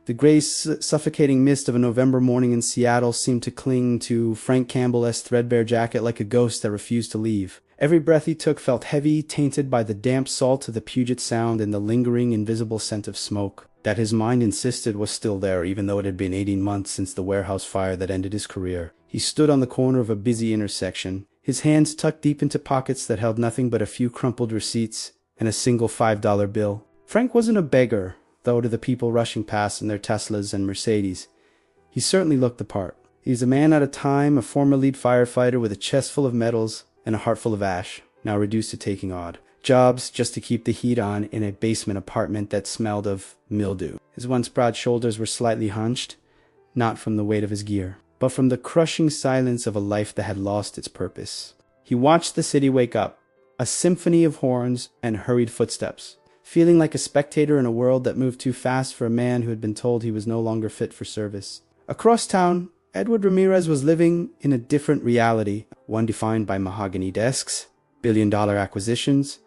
The gray, suffocating mist of a November morning in Seattle seemed to cling to Frank Campbell's threadbare jacket like a ghost that refused to leave. Every breath he took felt heavy, tainted by the damp salt of the Puget Sound and the lingering, invisible scent of smoke that his mind insisted was still there, even though it had been 18 months since the warehouse fire that ended his career. He stood on the corner of a busy intersection, his hands tucked deep into pockets that held nothing but a few crumpled receipts and a single $5 bill. Frank wasn't a beggar, though, to the people rushing past in their Teslas and Mercedes. He certainly looked the part. He was a man out of time, a former lead firefighter with a chest full of medals and a heart full of ash, now reduced to taking odd jobs just to keep the heat on in a basement apartment that smelled of mildew. His once broad shoulders were slightly hunched, not from the weight of his gear, but from the crushing silence of a life that had lost its purpose. He watched the city wake up, a symphony of horns and hurried footsteps, feeling like a spectator in a world that moved too fast for a man who had been told he was no longer fit for service. Across town, Edward Ramirez was living in a different reality, one defined by mahogany desks, billion-dollar acquisitions,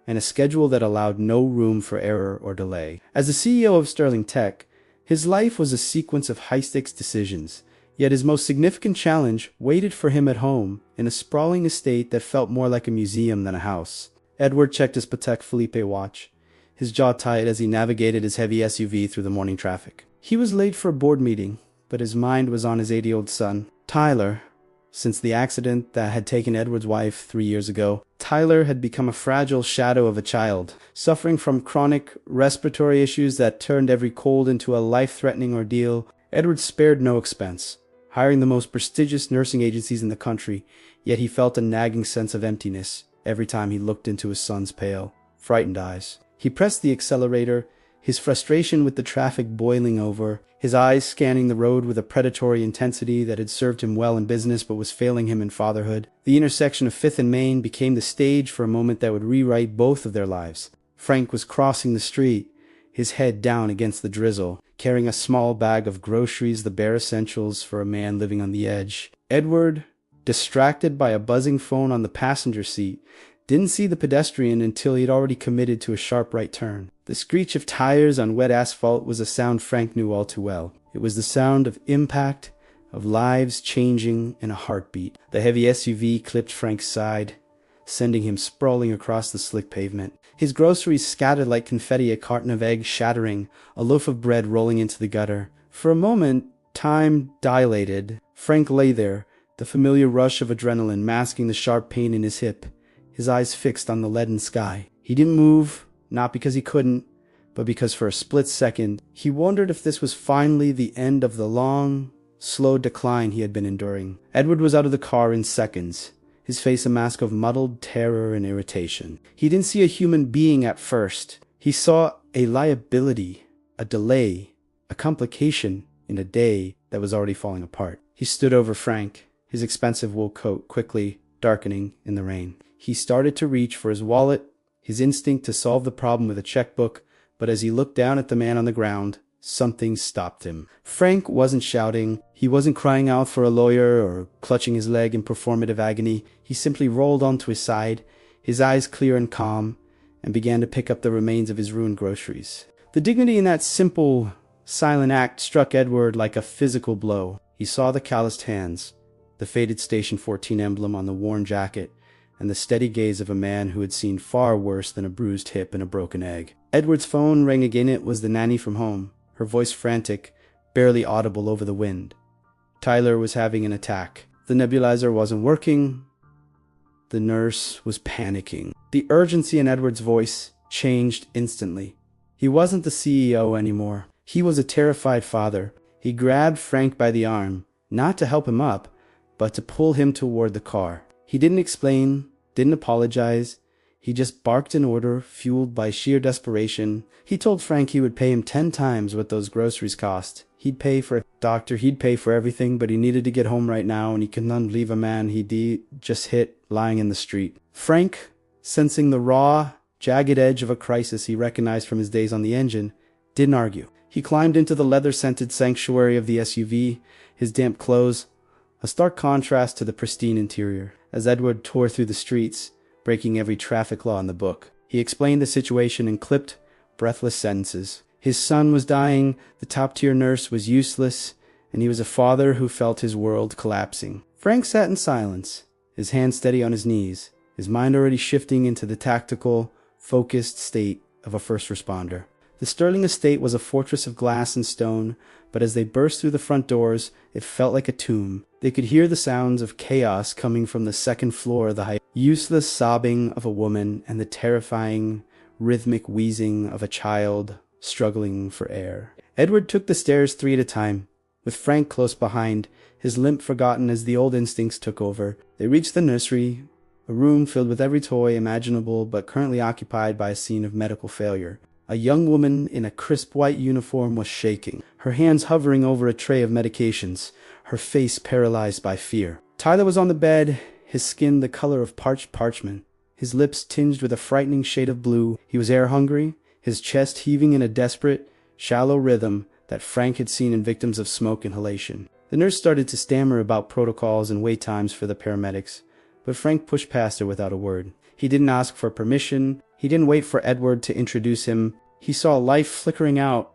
and a schedule that allowed no room for error or delay. As the CEO of Sterling Tech, his life was a sequence of high-stakes decisions, yet his most significant challenge waited for him at home in a sprawling estate that felt more like a museum than a house. Edward checked his Patek Philippe watch, his jaw tight as he navigated his heavy SUV through the morning traffic. He was late for a board meeting, but his mind was on his 80-year-old son, Tyler. Since the accident that had taken Edward's wife 3 years ago, Tyler had become a fragile shadow of a child, suffering from chronic respiratory issues that turned every cold into a life-threatening ordeal. Edward spared no expense, hiring the most prestigious nursing agencies in the country, yet he felt a nagging sense of emptiness every time he looked into his son's pale, frightened eyes. He pressed the accelerator, his frustration with the traffic boiling over, his eyes scanning the road with a predatory intensity that had served him well in business but was failing him in fatherhood. The intersection of 5th and Main became the stage for a moment that would rewrite both of their lives. Frank was crossing the street, his head down against the drizzle, carrying a small bag of groceries, the bare essentials for a man living on the edge. Edward, distracted by a buzzing phone on the passenger seat, didn't see the pedestrian until he'd already committed to a sharp right turn. The screech of tires on wet asphalt was a sound Frank knew all too well. It was the sound of impact, of lives changing in a heartbeat. The heavy SUV clipped Frank's side, sending him sprawling across the slick pavement. His groceries scattered like confetti, a carton of eggs shattering, a loaf of bread rolling into the gutter. For a moment, time dilated. Frank lay there, the familiar rush of adrenaline masking the sharp pain in his hip, his eyes fixed on the leaden sky. He didn't move, not because he couldn't, but because for a split second, he wondered if this was finally the end of the long, slow decline he had been enduring. Edward was out of the car in seconds, his face a mask of muddled terror and irritation. He didn't see a human being at first. He saw a liability, a delay, a complication in a day that was already falling apart. He stood over Frank, his expensive wool coat quickly darkening in the rain. He started to reach for his wallet, his instinct to solve the problem with a checkbook, but as he looked down at the man on the ground, something stopped him. Frank wasn't shouting, he wasn't crying out for a lawyer or clutching his leg in performative agony. He simply rolled onto his side, his eyes clear and calm, and began to pick up the remains of his ruined groceries. The dignity in that simple, silent act struck Edward like a physical blow. He saw the calloused hands, the faded Station 14 emblem on the worn jacket, and the steady gaze of a man who had seen far worse than a bruised hip and a broken egg. Edward's phone rang again. It was the nanny from home, her voice frantic, barely audible over the wind. Tyler was having an attack. The nebulizer wasn't working. The nurse was panicking. The urgency in Edward's voice changed instantly. He wasn't the CEO anymore. He was a terrified father. He grabbed Frank by the arm, not to help him up, but to pull him toward the car. He didn't explain, didn't apologize. He just barked an order, fueled by sheer desperation. He told Frank he would pay him 10 times what those groceries cost. He'd pay for a doctor, he'd pay for everything, but he needed to get home right now, and he could not leave a man he'd just hit lying in the street. Frank, sensing the raw, jagged edge of a crisis he recognized from his days on the engine, didn't argue. He climbed into the leather-scented sanctuary of the SUV, his damp clothes, a stark contrast to the pristine interior. As Edward tore through the streets, breaking every traffic law in the book, he explained the situation in clipped, breathless sentences. His son was dying, the top-tier nurse was useless, and he was a father who felt his world collapsing. Frank sat in silence, his hands steady on his knees, his mind already shifting into the tactical, focused state of a first responder. The Sterling estate was a fortress of glass and stone, but as they burst through the front doors, it felt like a tomb. They could hear the sounds of chaos coming from the second floor of the high, useless sobbing of a woman and the terrifying, rhythmic wheezing of a child struggling for air. Edward took the stairs 3 at a time, with Frank close behind, his limp forgotten as the old instincts took over. They reached the nursery, a room filled with every toy imaginable but currently occupied by a scene of medical failure. A young woman in a crisp white uniform was shaking, her hands hovering over a tray of medications, her face paralyzed by fear. Tyler was on the bed, his skin the color of parched parchment, his lips tinged with a frightening shade of blue. He was air-hungry, his chest heaving in a desperate, shallow rhythm that Frank had seen in victims of smoke inhalation. The nurse started to stammer about protocols and wait times for the paramedics, but Frank pushed past her without a word. He didn't ask for permission. He didn't wait for Edward to introduce him. He saw life flickering out,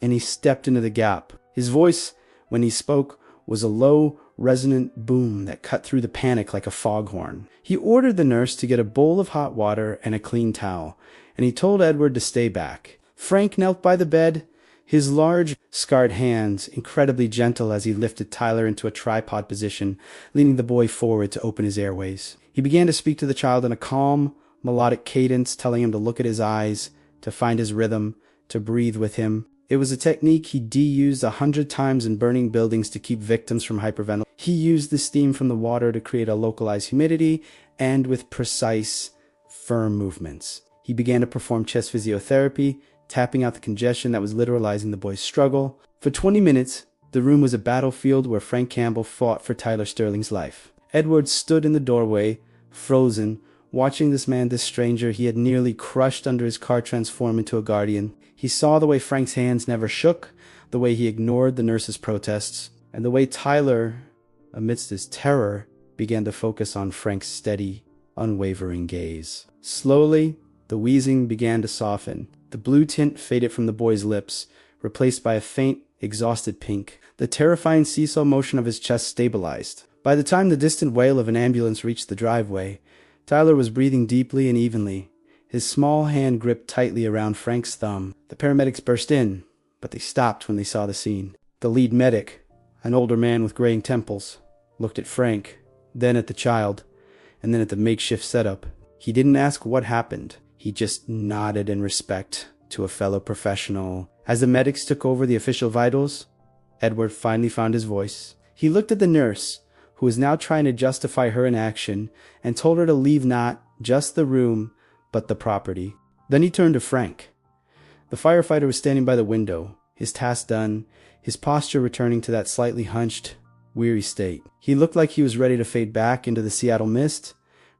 and he stepped into the gap. His voice, when he spoke, was a low, resonant boom that cut through the panic like a foghorn. He ordered the nurse to get a bowl of hot water and a clean towel, and he told Edward to stay back. Frank knelt by the bed, his large, scarred hands incredibly gentle as he lifted Tyler into a tripod position, leaning the boy forward to open his airways. He began to speak to the child in a calm, melodic cadence, telling him to look at his eyes, to find his rhythm, to breathe with him. It was a technique he'd used 100 times in burning buildings to keep victims from hyperventilation. He used the steam from the water to create a localized humidity, and with precise, firm movements. He began to perform chest physiotherapy, tapping out the congestion that was literalizing the boy's struggle. For 20 minutes, the room was a battlefield where Frank Campbell fought for Tyler Sterling's life. Edward stood in the doorway, frozen, watching this stranger he had nearly crushed under his car transform into a guardian. He saw the way Frank's hands never shook, the way he ignored the nurse's protests, and the way Tyler, amidst his terror, began to focus on Frank's steady, unwavering gaze. Slowly, the wheezing began to soften. The blue tint faded from the boy's lips, replaced by a faint, exhausted pink. The terrifying seesaw motion of his chest stabilized. By the time the distant wail of an ambulance reached the driveway, Tyler was breathing deeply and evenly, his small hand gripped tightly around Frank's thumb. The paramedics burst in, but they stopped when they saw the scene. The lead medic, an older man with graying temples, looked at Frank, then at the child, and then at the makeshift setup. He didn't ask what happened. He just nodded in respect to a fellow professional. As the medics took over the official vitals, Edward finally found his voice. He looked at the nurse, who was now trying to justify her inaction, and told her to leave not just the room, but the property. Then he turned to Frank. The firefighter was standing by the window, his task done, his posture returning to that slightly hunched, weary state. He looked like he was ready to fade back into the Seattle mist,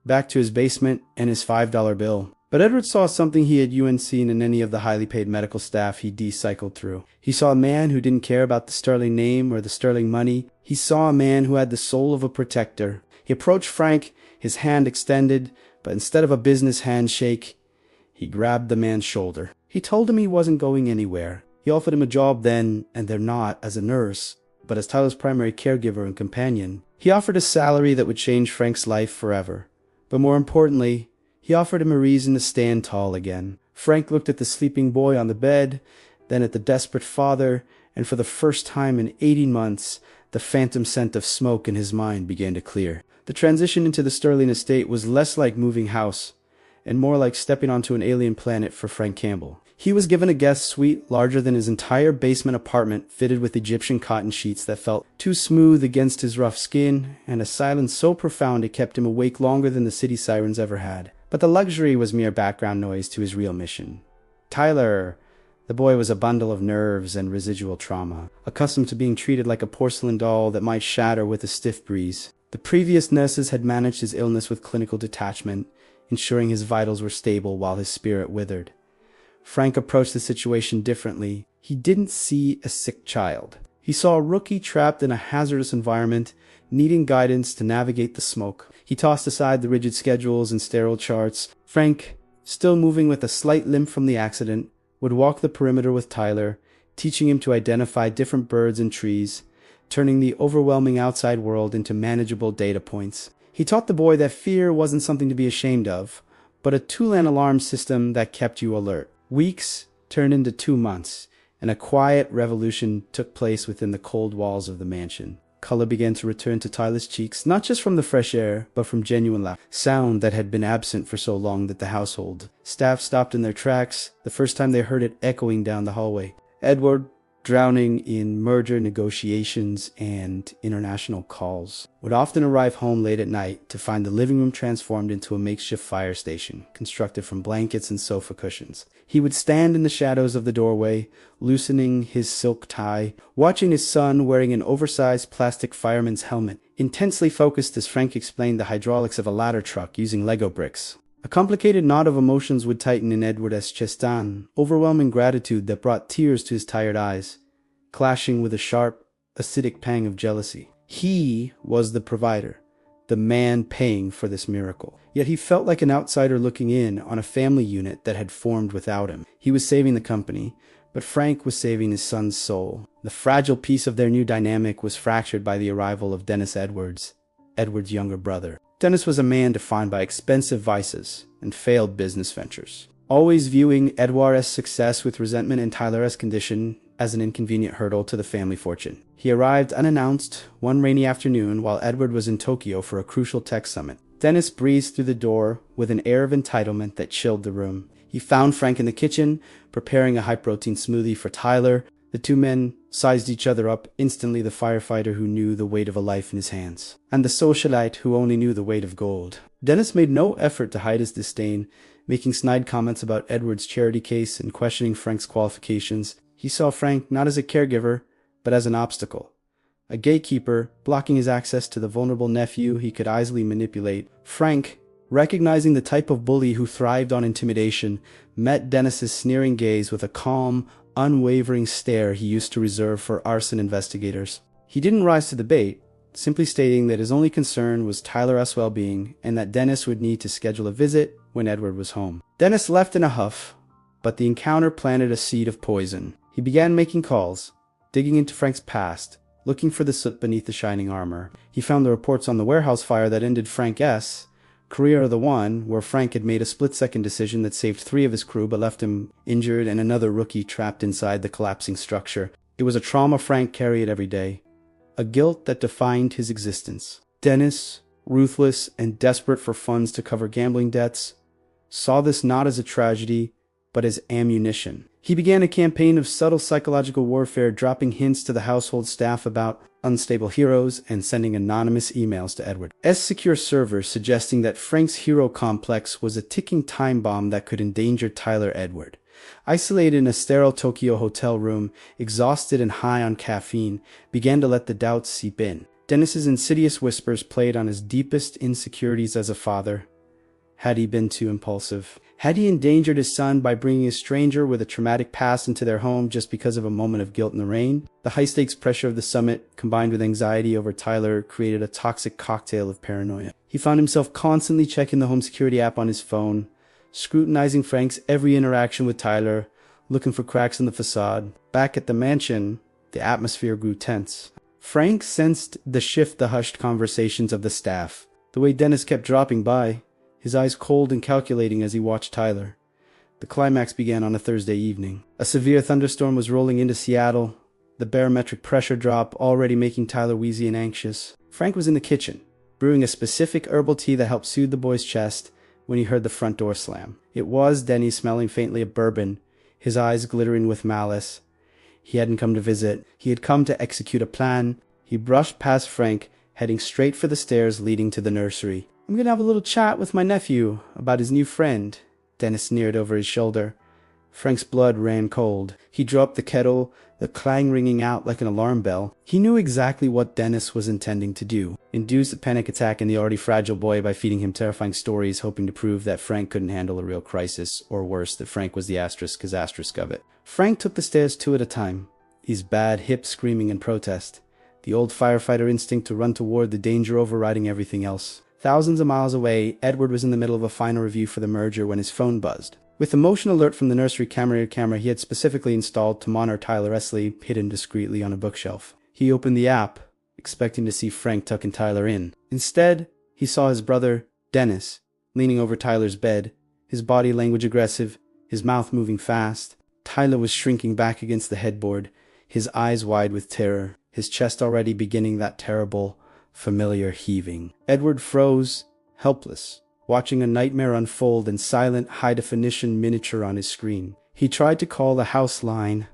back to his basement and his $5 bill. But Edward saw something he hadn't seen in any of the highly paid medical staff he cycled through. He saw a man who didn't care about the Sterling name or the Sterling money. He saw a man who had the soul of a protector. He approached Frank, his hand extended, but instead of a business handshake, he grabbed the man's shoulder. He told him he wasn't going anywhere. He offered him a job then and there, not as a nurse, but as Tyler's primary caregiver and companion. He offered a salary that would change Frank's life forever. But more importantly, he offered him a reason to stand tall again. Frank looked at the sleeping boy on the bed, then at the desperate father, and for the first time in 18 months, the phantom scent of smoke in his mind began to clear. The transition into the Sterling estate was less like moving house, and more like stepping onto an alien planet for Frank Campbell. He was given a guest suite larger than his entire basement apartment, fitted with Egyptian cotton sheets that felt too smooth against his rough skin, and a silence so profound it kept him awake longer than the city sirens ever had. But the luxury was mere background noise to his real mission. Tyler, the boy, was a bundle of nerves and residual trauma, accustomed to being treated like a porcelain doll that might shatter with a stiff breeze. The previous nurses had managed his illness with clinical detachment, ensuring his vitals were stable while his spirit withered. Frank approached the situation differently. He didn't see a sick child. He saw a rookie trapped in a hazardous environment, needing guidance to navigate the smoke. He tossed aside the rigid schedules and sterile charts. Frank, still moving with a slight limp from the accident, would walk the perimeter with Tyler, teaching him to identify different birds and trees, turning the overwhelming outside world into manageable data points. He taught the boy that fear wasn't something to be ashamed of, but a two-land alarm system that kept you alert. Weeks turned into 2 months, and a quiet revolution took place within the cold walls of the mansion. Color began to return to Tyler's cheeks, not just from the fresh air, but from genuine laughter, sound that had been absent for so long that the household staff stopped in their tracks the first time they heard it echoing down the hallway. Edward, drowning in merger negotiations and international calls, would often arrive home late at night to find the living room transformed into a makeshift fire station, constructed from blankets and sofa cushions. He would stand in the shadows of the doorway, loosening his silk tie, watching his son wearing an oversized plastic fireman's helmet, intensely focused as Frank explained the hydraulics of a ladder truck using Lego bricks. A complicated knot of emotions would tighten in Edward's chest, overwhelming gratitude that brought tears to his tired eyes, clashing with a sharp, acidic pang of jealousy. He was the provider, the man paying for this miracle. Yet he felt like an outsider looking in on a family unit that had formed without him. He was saving the company, but Frank was saving his son's soul. The fragile piece of their new dynamic was fractured by the arrival of Dennis Edwards, Edward's younger brother. Dennis was a man defined by expensive vices and failed business ventures, always viewing Edward's success with resentment and Tyler's condition as an inconvenient hurdle to the family fortune. He arrived unannounced one rainy afternoon while Edward was in Tokyo for a crucial tech summit. Dennis breezed through the door with an air of entitlement that chilled the room. He found Frank in the kitchen, preparing a high-protein smoothie for Tyler. The two men sized each other up, instantly the firefighter who knew the weight of a life in his hands, and the socialite who only knew the weight of gold. Dennis made no effort to hide his disdain, making snide comments about Edward's charity case and questioning Frank's qualifications. He saw Frank not as a caregiver, but as an obstacle, a gatekeeper blocking his access to the vulnerable nephew he could easily manipulate. Frank, recognizing the type of bully who thrived on intimidation, met Dennis's sneering gaze with a calm, unwavering stare he used to reserve for arson investigators. He didn't rise to the bait, simply stating that his only concern was Tyler's well-being and that Dennis would need to schedule a visit when Edward was home. Dennis left in a huff, but the encounter planted a seed of poison. He began making calls, digging into Frank's past, looking for the soot beneath the shining armor. He found the reports on the warehouse fire that ended Frank's career, the one where Frank had made a split-second decision that saved 3 of his crew but left him injured and another rookie trapped inside the collapsing structure. It was a trauma Frank carried every day, a guilt that defined his existence. Dennis, ruthless and desperate for funds to cover gambling debts, saw this not as a tragedy, but as ammunition. He began a campaign of subtle psychological warfare, dropping hints to the household staff about unstable heroes and sending anonymous emails to Edward. Secure servers suggesting that Frank's hero complex was a ticking time bomb that could endanger Tyler Edward. Isolated in a sterile Tokyo hotel room, exhausted and high on caffeine, began to let the doubts seep in. Dennis's insidious whispers played on his deepest insecurities as a father. Had he been too impulsive? Had he endangered his son by bringing a stranger with a traumatic past into their home just because of a moment of guilt in the rain? The high-stakes pressure of the summit, combined with anxiety over Tyler, created a toxic cocktail of paranoia. He found himself constantly checking the home security app on his phone, scrutinizing Frank's every interaction with Tyler, looking for cracks in the facade. Back at the mansion, the atmosphere grew tense. Frank sensed the hushed conversations of the staff, the way Dennis kept dropping by, his eyes cold and calculating as he watched Tyler. The climax began on a Thursday evening. A severe thunderstorm was rolling into Seattle, the barometric pressure drop already making Tyler wheezy and anxious. Frank was in the kitchen, brewing a specific herbal tea that helped soothe the boy's chest, when he heard the front door slam. It was Denny, smelling faintly of bourbon, his eyes glittering with malice. He hadn't come to visit. He had come to execute a plan. He brushed past Frank, heading straight for the stairs leading to the nursery. "I'm going to have a little chat with my nephew about his new friend," Dennis sneered over his shoulder. Frank's blood ran cold. He drew up the kettle, the clang ringing out like an alarm bell. He knew exactly what Dennis was intending to do. Induce a panic attack in the already fragile boy by feeding him terrifying stories, hoping to prove that Frank couldn't handle a real crisis, or worse, that Frank was the asterisk of it. Frank took the stairs 2 at a time, his bad hip screaming in protest, the old firefighter instinct to run toward the danger overriding everything else. Thousands of miles away, Edward was in the middle of a final review for the merger when his phone buzzed. With the motion alert from the nursery camera he had specifically installed to monitor Tyler Esley hidden discreetly on a bookshelf. He opened the app, expecting to see Frank tucking Tyler in. Instead, he saw his brother, Dennis, leaning over Tyler's bed, his body language aggressive, his mouth moving fast. Tyler was shrinking back against the headboard, his eyes wide with terror, his chest already beginning that terrible, familiar heaving. Edward froze, helpless, watching a nightmare unfold in silent, high-definition miniature on his screen. He tried to call the house line,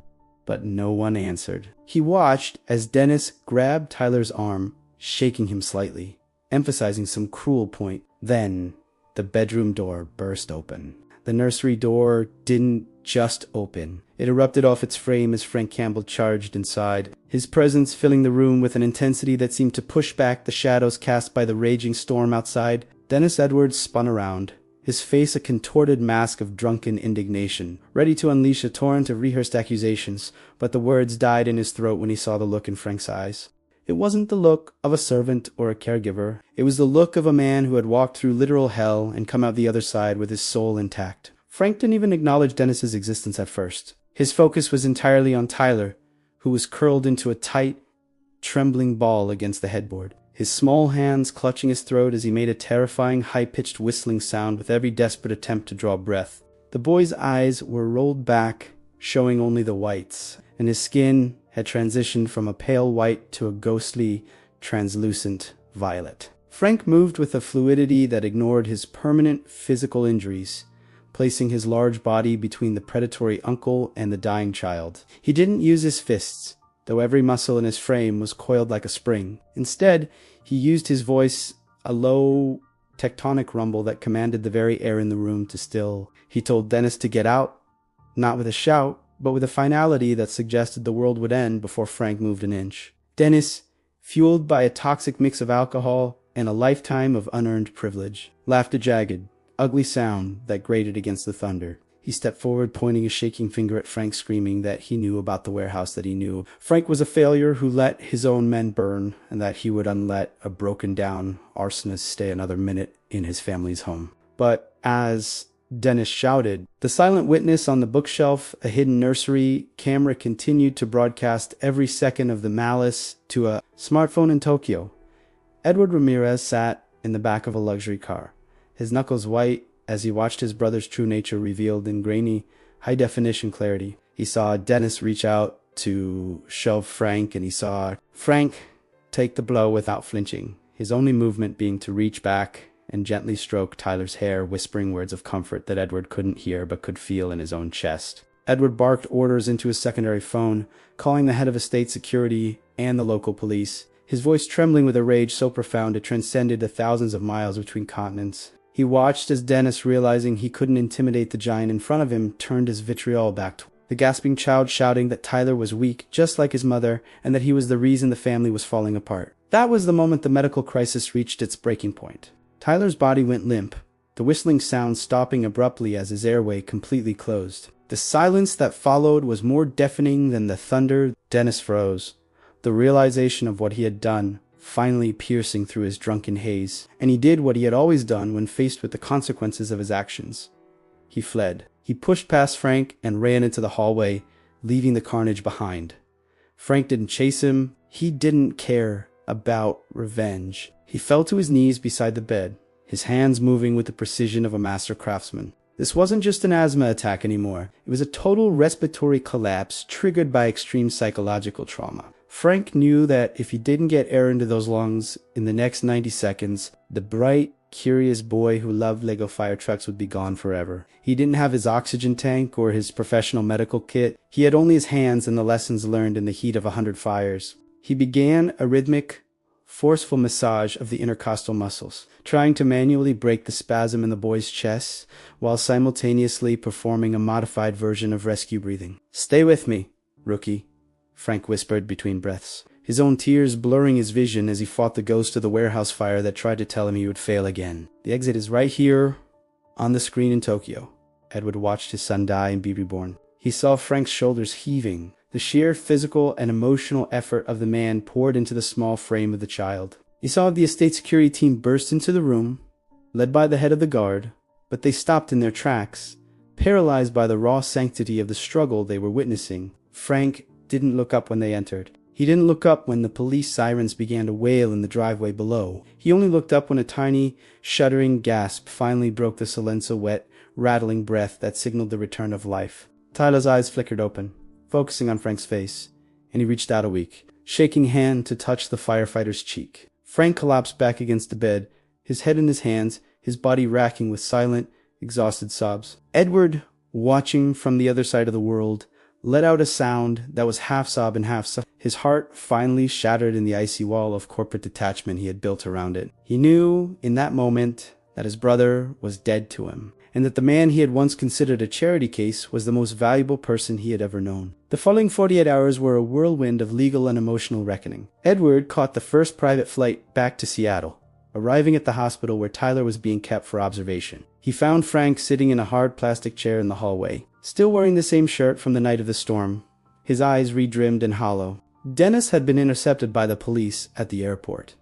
but no one answered. He watched as Dennis grabbed Tyler's arm, shaking him slightly, emphasizing some cruel point. Then, the bedroom door burst open. The nursery door didn't just open. It erupted off its frame as Frank Campbell charged inside, his presence filling the room with an intensity that seemed to push back the shadows cast by the raging storm outside. Dennis Edwards spun around, his face a contorted mask of drunken indignation, ready to unleash a torrent of rehearsed accusations, but the words died in his throat when he saw the look in Frank's eyes. It wasn't the look of a servant or a caregiver. It was the look of a man who had walked through literal hell and come out the other side with his soul intact. Frank didn't even acknowledge Dennis's existence at first. His focus was entirely on Tyler, who was curled into a tight, trembling ball against the headboard, his small hands clutching his throat as he made a terrifying, high-pitched whistling sound with every desperate attempt to draw breath. The boy's eyes were rolled back, showing only the whites, and his skin had transitioned from a pale white to a ghostly, translucent violet. Frank moved with a fluidity that ignored his permanent physical injuries, placing his large body between the predatory uncle and the dying child. He didn't use his fists, though every muscle in his frame was coiled like a spring. Instead, he used his voice, a low, tectonic rumble that commanded the very air in the room to still. He told Dennis to get out, not with a shout, but with a finality that suggested the world would end before Frank moved an inch. Dennis, fueled by a toxic mix of alcohol and a lifetime of unearned privilege, laughed a jagged, ugly sound that grated against the thunder. He stepped forward, pointing a shaking finger at Frank, screaming that he knew about the warehouse that he knew. Frank was a failure who let his own men burn, and that he would unlet a broken-down arsonist stay another minute in his family's home. But as Dennis shouted, the silent witness on the bookshelf, a hidden nursery camera, continued to broadcast every second of the malice to a smartphone in Tokyo. Edward Ramirez sat in the back of a luxury car, his knuckles white as he watched his brother's true nature revealed in grainy, high-definition clarity. He saw Dennis reach out to shove Frank, and he saw Frank take the blow without flinching, his only movement being to reach back and gently stroke Tyler's hair, whispering words of comfort that Edward couldn't hear but could feel in his own chest. Edward barked orders into his secondary phone, calling the head of estate security and the local police, his voice trembling with a rage so profound it transcended the thousands of miles between continents. He watched as Dennis, realizing he couldn't intimidate the giant in front of him, turned his vitriol back to the gasping child, shouting that Tyler was weak, just like his mother, and that he was the reason the family was falling apart. That was the moment the medical crisis reached its breaking point. Tyler's body went limp, the whistling sound stopping abruptly as his airway completely closed. The silence that followed was more deafening than the thunder. Dennis froze, the realization of what he had done finally piercing through his drunken haze, and he did what he had always done when faced with the consequences of his actions. He fled. He pushed past Frank and ran into the hallway, leaving the carnage behind. Frank didn't chase him. He didn't care about revenge. He fell to his knees beside the bed, his hands moving with the precision of a master craftsman. This wasn't just an asthma attack anymore. It was a total respiratory collapse triggered by extreme psychological trauma. Frank knew that if he didn't get air into those lungs in the next 90 seconds, the bright, curious boy who loved Lego fire trucks would be gone forever. He didn't have his oxygen tank or his professional medical kit. He had only his hands and the lessons learned in the heat of 100 fires. He began a rhythmic, forceful massage of the intercostal muscles, trying to manually break the spasm in the boy's chest while simultaneously performing a modified version of rescue breathing. "Stay with me, rookie," Frank whispered between breaths, his own tears blurring his vision as he fought the ghost of the warehouse fire that tried to tell him he would fail again. "The exit is right here on the screen in Tokyo." Edward watched his son die and be reborn. He saw Frank's shoulders heaving. The sheer physical and emotional effort of the man poured into the small frame of the child. He saw the estate security team burst into the room, led by the head of the guard, but they stopped in their tracks, paralyzed by the raw sanctity of the struggle they were witnessing. Frank didn't look up when they entered. He didn't look up when the police sirens began to wail in the driveway below. He only looked up when a tiny, shuddering gasp finally broke the silence of wet, rattling breath that signaled the return of life. Tyler's eyes flickered open, focusing on Frank's face, and he reached out a weak, shaking hand to touch the firefighter's cheek. Frank collapsed back against the bed, his head in his hands, his body racking with silent, exhausted sobs. Edward, watching from the other side of the world, let out a sound that was half sob and half sob. His heart finally shattered in the icy wall of corporate detachment he had built around it. He knew in that moment that his brother was dead to him, and that the man he had once considered a charity case was the most valuable person he had ever known. The following 48 hours were a whirlwind of legal and emotional reckoning. Edward caught the first private flight back to Seattle, arriving at the hospital where Tyler was being kept for observation. He found Frank sitting in a hard plastic chair in the hallway, still wearing the same shirt from the night of the storm, his eyes redrimmed and hollow. Dennis had been intercepted by the police at the airport,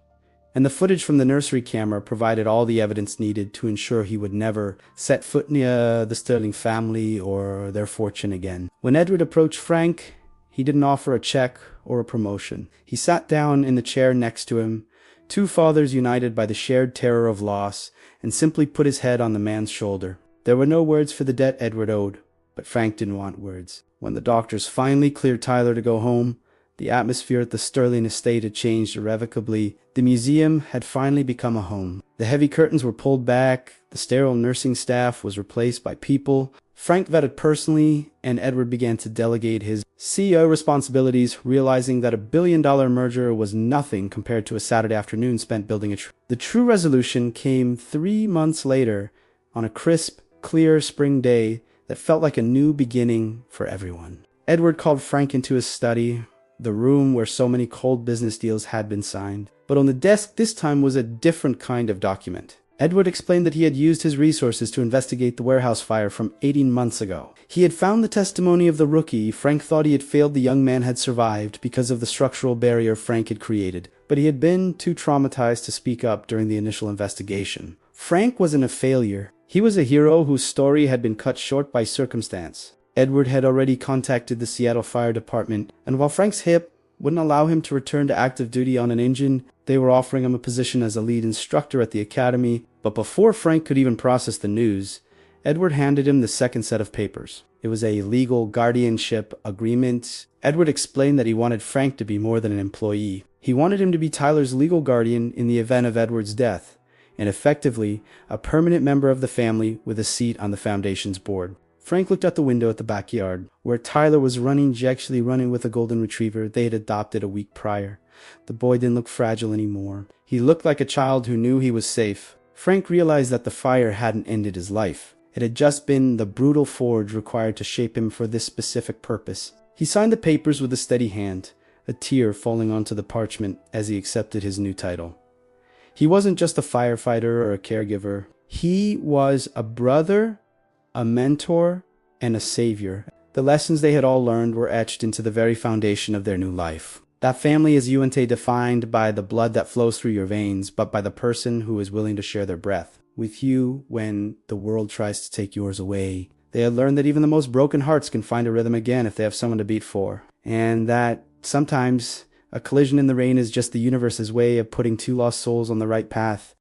and the footage from the nursery camera provided all the evidence needed to ensure he would never set foot near the Sterling family or their fortune again. When Edward approached Frank, he didn't offer a check or a promotion. He sat down in the chair next to him, two fathers united by the shared terror of loss, and simply put his head on the man's shoulder. There were no words for the debt Edward owed, but Frank didn't want words. When the doctors finally cleared Tyler to go home, the atmosphere at the Sterling estate had changed irrevocably. The museum had finally become a home. The heavy curtains were pulled back, the sterile nursing staff was replaced by people Frank vetted personally, and Edward began to delegate his CEO responsibilities, realizing that $1 billion merger was nothing compared to a Saturday afternoon spent building The true resolution came 3 months later, on a crisp, clear spring day that felt like a new beginning for everyone. Edward called Frank into his study, the room where so many cold business deals had been signed. But on the desk this time was a different kind of document. Edward explained that he had used his resources to investigate the warehouse fire from 18 months ago. He had found the testimony of the rookie. Frank thought he had failed. The young man had survived because of the structural barrier Frank had created, but he had been too traumatized to speak up during the initial investigation. Frank wasn't a failure. He was a hero whose story had been cut short by circumstance. Edward had already contacted the Seattle Fire Department, and while Frank's hip wouldn't allow him to return to active duty on an engine, they were offering him a position as a lead instructor at the academy. But before Frank could even process the news, Edward handed him the second set of papers. It was a legal guardianship agreement. Edward explained that he wanted Frank to be more than an employee. He wanted him to be Tyler's legal guardian in the event of Edward's death, and effectively a permanent member of the family with a seat on the foundation's board. Frank looked out the window at the backyard, where Tyler was actually running with a golden retriever they had adopted a week prior. The boy didn't look fragile anymore. He looked like a child who knew he was safe. Frank realized that the fire hadn't ended his life. It had just been the brutal forge required to shape him for this specific purpose. He signed the papers with a steady hand, a tear falling onto the parchment as he accepted his new title. He wasn't just a firefighter or a caregiver. He was a brother, a mentor, and a savior. The lessons they had all learned were etched into the very foundation of their new life. That family isn't defined by the blood that flows through your veins, but by the person who is willing to share their breath with you when the world tries to take yours away. They had learned that even the most broken hearts can find a rhythm again if they have someone to beat for, and that sometimes a collision in the rain is just the universe's way of putting two lost souls on the right path.